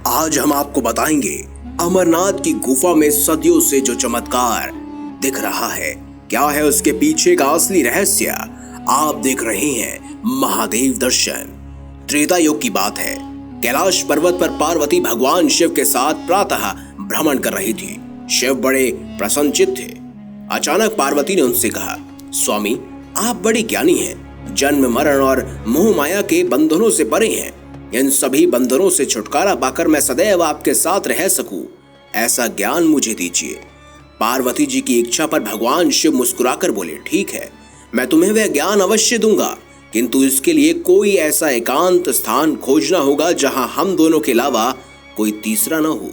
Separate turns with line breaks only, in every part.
आज हम आपको बताएंगे अमरनाथ की गुफा में सदियों से जो चमत्कार दिख रहा है, क्या है उसके पीछे का असली रहस्य। आप देख रहे हैं महादेव दर्शन। त्रेता युग की बात है। कैलाश पर्वत पर पार्वती भगवान शिव के साथ प्रातः भ्रमण कर रही थी। शिव बड़े प्रसन्नचित्त थे। अचानक पार्वती ने उनसे कहा, स्वामी आप बड़े ज्ञानी हैं, जन्म मरण और मोह माया के बंधनों से परे हैं। इन सभी बंधनों से छुटकारा पाकर मैं सदैव आपके साथ रह सकूं, ऐसा ज्ञान मुझे दीजिए। पार्वती जी की इच्छा पर भगवान शिव मुस्कुराकर बोले, ठीक है, मैं तुम्हें वह ज्ञान अवश्य दूंगा, किंतु इसके लिए कोई ऐसा एकांत स्थान खोजना होगा जहां हम दोनों के अलावा कोई तीसरा न हो।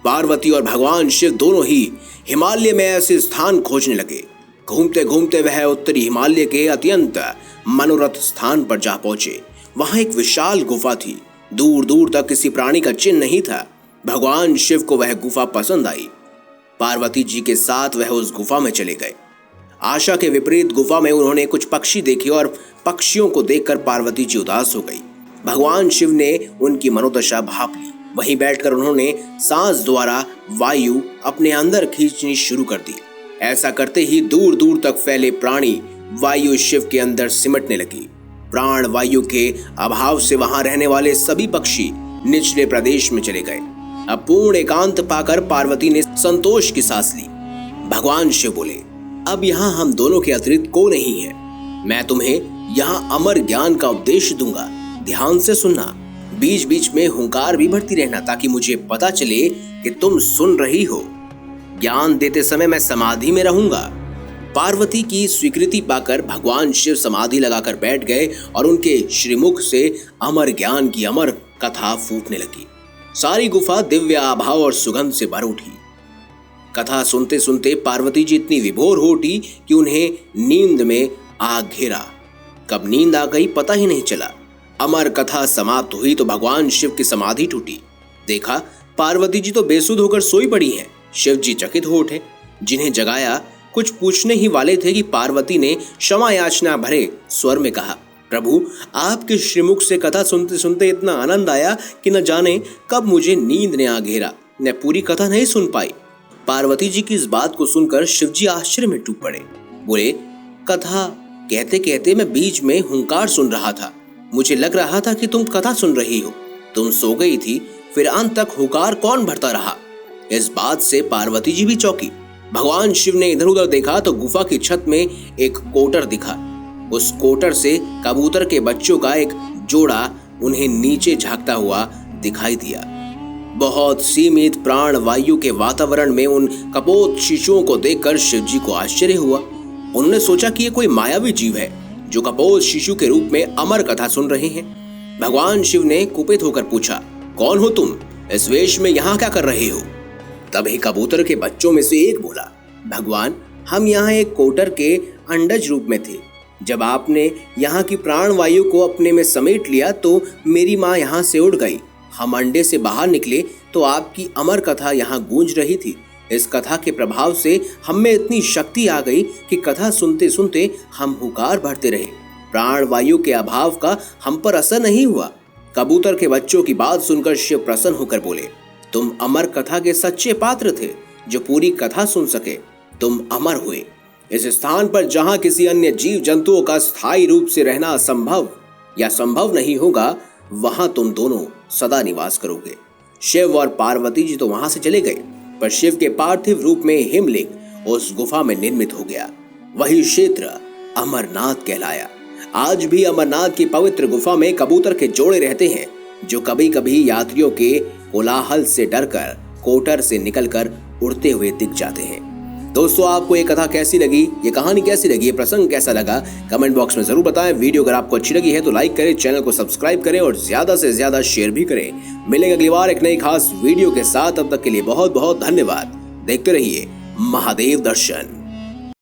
पार्वती और भगवान शिव दोनों ही हिमालय में ऐसे स्थान खोजने लगे। घूमते घूमते वह उत्तरी हिमालय के अत्यंत मनोरथ स्थान पर जा पहुंचे। वहां एक विशाल गुफा थी। दूर दूर तक किसी प्राणी का चिन्ह नहीं था। भगवान शिव को वह गुफा पसंद आई। पार्वती जी के साथ वह उस गुफा में चले गए। आशा के विपरीत गुफा में उन्होंने कुछ पक्षी देखे और पक्षियों को देखकर पार्वती जी उदास हो गई। भगवान शिव ने उनकी मनोदशा भाप ली। वहीं बैठकर उन्होंने सांस द्वारा वायु अपने अंदर खींचनी शुरू कर दी। ऐसा करते ही दूर दूर तक फैले प्राणी वायु शिव के अंदर सिमटने लगी। प्राण वायु के अभाव से वहां रहने वाले सभी पक्षी निचले प्रदेश में चले गए। अब पूर्ण एकांत पाकर पार्वती ने संतोष की सांस ली। भगवान शिव बोले, अब यहाँ हम दोनों के अतिरिक्त कोई नहीं है। मैं तुम्हें यहाँ अमर ज्ञान का उपदेश दूंगा, ध्यान से सुनना। बीच बीच में हुंकार भी भरती रहना ताकि मुझे पता चले कि तुम सुन रही हो। ज्ञान देते समय मैं समाधि में रहूंगा। पार्वती की स्वीकृति पाकर भगवान शिव समाधि लगाकर बैठ गए और उनके श्रीमुख से अमर ज्ञान की अमर कथा फूटने लगी। सारी गुफा दिव्य आभाव और सुगंध से भर उठी। कथा सुनते सुनते पार्वती जी इतनी विभोर हो उठी कि उन्हें नींद में आग घेरा। कब नींद आ गई पता ही नहीं चला। अमर कथा समाप्त हुई तो भगवान शिव की समाधि टूटी। देखा पार्वती जी तो बेसुध होकर सोई पड़ी हैं। शिव जी चकित हो उठे। जिन्हें जगाया कुछ पूछने ही वाले थे कि पार्वती ने क्षमा याचना भरे स्वर में कहा, प्रभु आपके श्रीमुख से कथा सुनते सुनते इतना आनंद आया कि न जाने कब मुझे नींद ने आ घेरा। मैं पूरी कथा नहीं सुन पाई। पार्वती जी की इस बात को सुनकर शिवजी आश्चर्य में डूब पड़े। बोले, कथा कहते कहते मैं बीच में हुंकार सुन रहा था। मुझे लग रहा था कि तुम कथा सुन रही हो। तुम सो गई थी, फिर अंत तक हुंकार कौन भरता रहा। इस बात से पार्वती जी भी चौंकी। भगवान शिव ने इधर उधर देखा तो गुफा की छत में एक कोटर दिखा। उस कोटर से कबूतर के बच्चों का एक जोड़ा उन्हें नीचे झांकता हुआ दिखाई दिया। बहुत सीमित प्राण वायु के वातावरण में उन कपोत शिशुओं को देखकर शिवजी को आश्चर्य हुआ। उन्होंने सोचा कि ये कोई मायावी जीव है जो कपोत शिशु के रूप में अमर कथा सुन रहे हैं। भगवान शिव ने कुपित होकर पूछा, कौन हो तुम? इस वेश में यहाँ क्या कर रहे हो? तभी कबूतर के बच्चों में से एक बोला, भगवान हम यहाँ एक कोटर के अंडज रूप में थे। जब आपने यहाँ की प्राण वायु को अपने में समेट लिया तो मेरी माँ यहाँ से उड़ गई। हम अंडे से बाहर निकले तो आपकी अमर कथा यहाँ गूंज रही थी। इस कथा के प्रभाव से हम में इतनी शक्ति आ गई कि कथा सुनते सुनते हम हुंकार भरते रहे। प्राण वायु के अभाव का हम पर असर नहीं हुआ। कबूतर के बच्चों की बात सुनकर शिव प्रसन्न होकर बोले, तुम अमर कथा के सच्चे पात्र थे जो पूरी कथा सुन सके। तुम अमर हुए। इस स्थान पर जहां किसी अन्य जीव जंतुओं का स्थायी रूप से रहना असंभव या संभव नहीं होगा, वहां तुम दोनों सदा निवास करोगे। शिव और पार्वती जी तो वहां से चले गए, पर शिव के पार्थिव रूप में हिमलिंग उस गुफा में निर्मित हो गया। वही क्षेत्र अमरनाथ कहलाया। आज भी अमरनाथ की पवित्र गुफा में कबूतर के जोड़े रहते हैं जो कभी कभी यात्रियों के कोलाहल से डरकर कोटर से निकलकर उड़ते हुए दिख जाते हैं। दोस्तों आपको ये कथा कैसी लगी, ये कहानी कैसी लगी, ये प्रसंग कैसा लगा, कमेंट बॉक्स में जरूर बताएं। वीडियो अगर आपको अच्छी लगी है तो लाइक करें, चैनल को सब्सक्राइब करें और ज्यादा से ज्यादा शेयर भी करें। मिलेंगे अगली बार एक नई खास वीडियो के साथ। तब तक के लिए बहुत बहुत धन्यवाद। देखते रहिए महादेव दर्शन।